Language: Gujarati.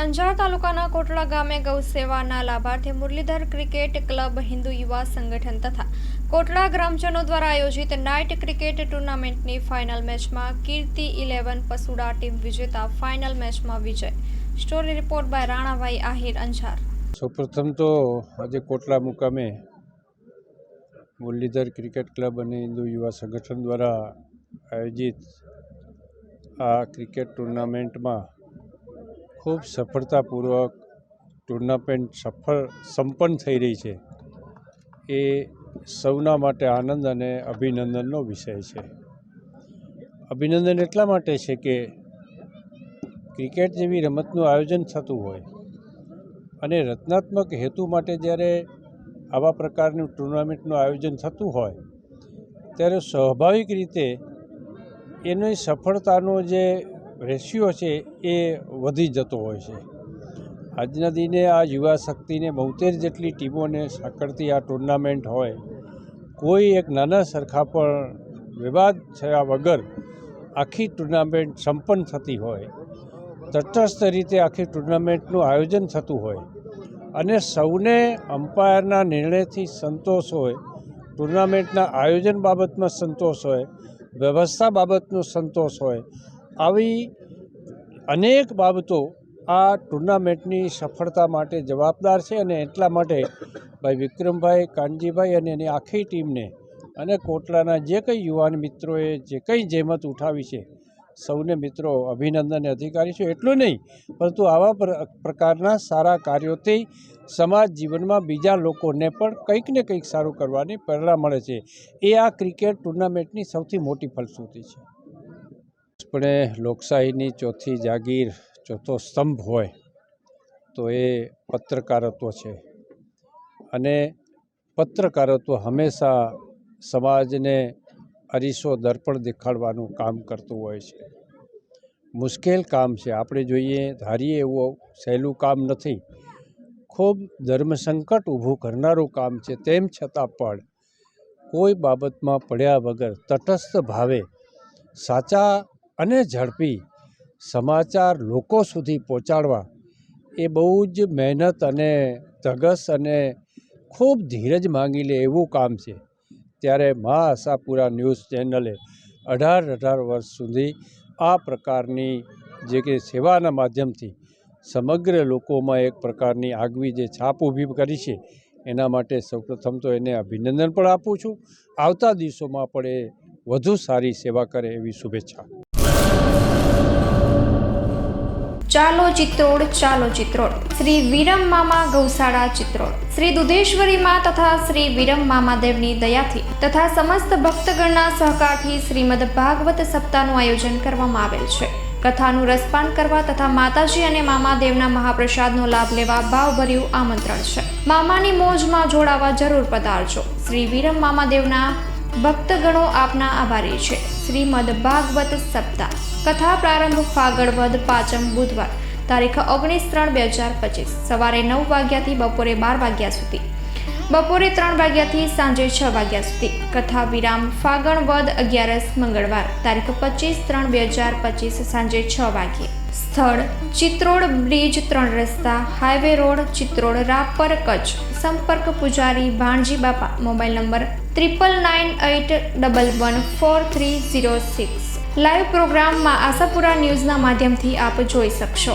અંજાર તાલુકાના કોટડા ગામે ગૌ સેવાના લાભાર્થી મુરલીધર ક્રિકેટ ક્લબ હિન્દુ યુવા સંગઠન તથા કોટડા ગ્રામજનો દ્વારા આયોજિત નાઇટ ક્રિકેટ ટુર્નામેન્ટની ફાઇનલ મેચમાં કીર્તિ 11 પસુડા ટીમ વિજેતા ફાઇનલ મેચમાં વિજય। Story report by Ranabhai Ahir Anjar. સૌપ્રથમ તો આજે કોટડા મુકામે મુરલીધર ક્રિકેટ ક્લબ અને હિન્દુ યુવા સંગઠન દ્વારા આયોજિત આ ક્રિકેટ ટુર્નામેન્ટમાં ખૂબ સફળતાપૂર્વક ટુર્નામેન્ટ સંપન્ન થઈ રહી છે એ સૌના માટે આનંદ અને અભિનંદનનો વિષય છે। અભિનંદન એટલા માટે છે કે ક્રિકેટ જેવી રમતનું આયોજન થતું હોય અને રચનાત્મક હેતુ માટે જ્યારે આવા પ્રકારનું ટુર્નામેન્ટનું આયોજન થતું હોય ત્યારે સ્વાભાવિક રીતે એની સફળતાનો જે રેશિયો છે એ વધી જતો હોય છે। આજના દિને આ યુવા શક્તિને 72 જેટલી ટીમોને સાંકળતી આ ટુર્નામેન્ટ હોય, કોઈ એક નાના સરખા પણ વિવાદ થયા વગર આખી ટુર્નામેન્ટ સંપન્ન થતી હોય, તટસ્થ રીતે આખી ટુર્નામેન્ટનું આયોજન થતું હોય અને સૌને અમ્પાયરના નિર્ણયથી સંતોષ હોય, ટુર્નામેન્ટના આયોજન બાબતમાં સંતોષ હોય, વ્યવસ્થા બાબતનો સંતોષ હોય, આવી અનેક બાબતો આ ટુર્નામેન્ટની સફળતા માટે જવાબદાર છે અને એટલા માટે ભાઈ વિક્રમભાઈ, કાનજીભાઈ અને એની આખી ટીમને અને કોટડાના જે કંઈ યુવાન મિત્રોએ જે કંઈ જહેમત ઉઠાવી છે સૌને મિત્રો અભિનંદન અધિકારી છું। એટલું નહીં પરંતુ આવા પ્રકારના સારા કાર્યોથી સમાજ જીવનમાં બીજા લોકોને પણ કંઈક ને કંઈક સારું કરવાની પ્રેરણા મળે છે। એ આ ક્રિકેટ ટુર્નામેન્ટની સૌથી મોટી ફલશ્રુતિ છે। પણ લોકશાહીની ચોથી જાગીર, ચોથો સ્તંભ હોય તો એ પત્રકારત્વ છે અને પત્રકારત્વ હંમેશા સમાજને અરીસો દર્પણ દેખાડવાનું કામ કરતું હોય છે। મુશ્કેલ કામ છે, આપણે જોઈએ ધારીએ એવું સહેલું કામ નથી, ખૂબ ધર્મસંકટ ઊભું કરનારું કામ છે। તેમ છતાં પણ કોઈ બાબતમાં પડ્યા વગર તટસ્થ ભાવે સાચા અને ઝડપી સમાચાર લોકો સુધી પહોંચાડવા એ બહુ જ મહેનત અને ધગશ અને ખૂબ ધીરજ માંગી લે એવું કામ છે। ત્યારે મા આશાપુરા ન્યૂઝ ચેનલે 18 વર્ષ સુધી આ પ્રકારની જે કે સેવાના માધ્યમથી સમગ્ર લોકોમાં એક પ્રકારની આગવી જે છાપ ઊભી કરી છે એના માટે સૌપ્રથમ તો એને અભિનંદન પણ આપું છું। આવતા દિવસોમાં પણ એ વધુ સારી સેવા કરે એવી શુભેચ્છા। ચાલો ચિત્રોડ, ચાલો ચિત્રોડ। શ્રી વિરમ મામા ગૌશાળા ચિત્રોડ શ્રી દુધેશ્વરી માં તથા શ્રી વિરમ મામાદેવની દયાથી તથા સમસ્ત ભક્તગણના સહકારથી શ્રીમદ ભાગવત સપ્તાહનું આયોજન કરવામાં આવેલ છે। કથાનું રસપાન કરવા તથા માતાજી અને મામાદેવના મહાપ્રસાદનો લાભ લેવા ભાવભર્યું આમંત્રણ છે। મામાની મોજમાં જોડાવા જરૂર પધારજો। શ્રી વિરમ મામાદેવના ભક્તગણો આપના આભારી છે। શ્રીમદ ભાગવત સપ્તાહ કથા પ્રારંભ ફાગણ વદ 5મ બુધવાર તારીખ 19/3/2025 સવારે 9 વાગ્યાથી બપોરે 12 વાગ્યા સુધી, બપોરે 3 વાગ્યાથી સાંજે 6 વાગ્યા સુધી। કથા વિરામ ફાગણ વદ 11 મંગળવાર તારીખ 25/3/2025 સાંજે 6 વાગ્યે। સ્થળ ચિત્રોડ બ્રિજ 3 રસ્તા હાઈવે રોડ ચિત્રોડ રાપર કચ્છ। સંપર્ક પૂજારી ભાણજી બાપા। Mobile number 9981114306। લાઈવ પ્રોગ્રામમાં આશાપુરા ન્યૂઝના માધ્યમથી આપ જોઈ શકશો।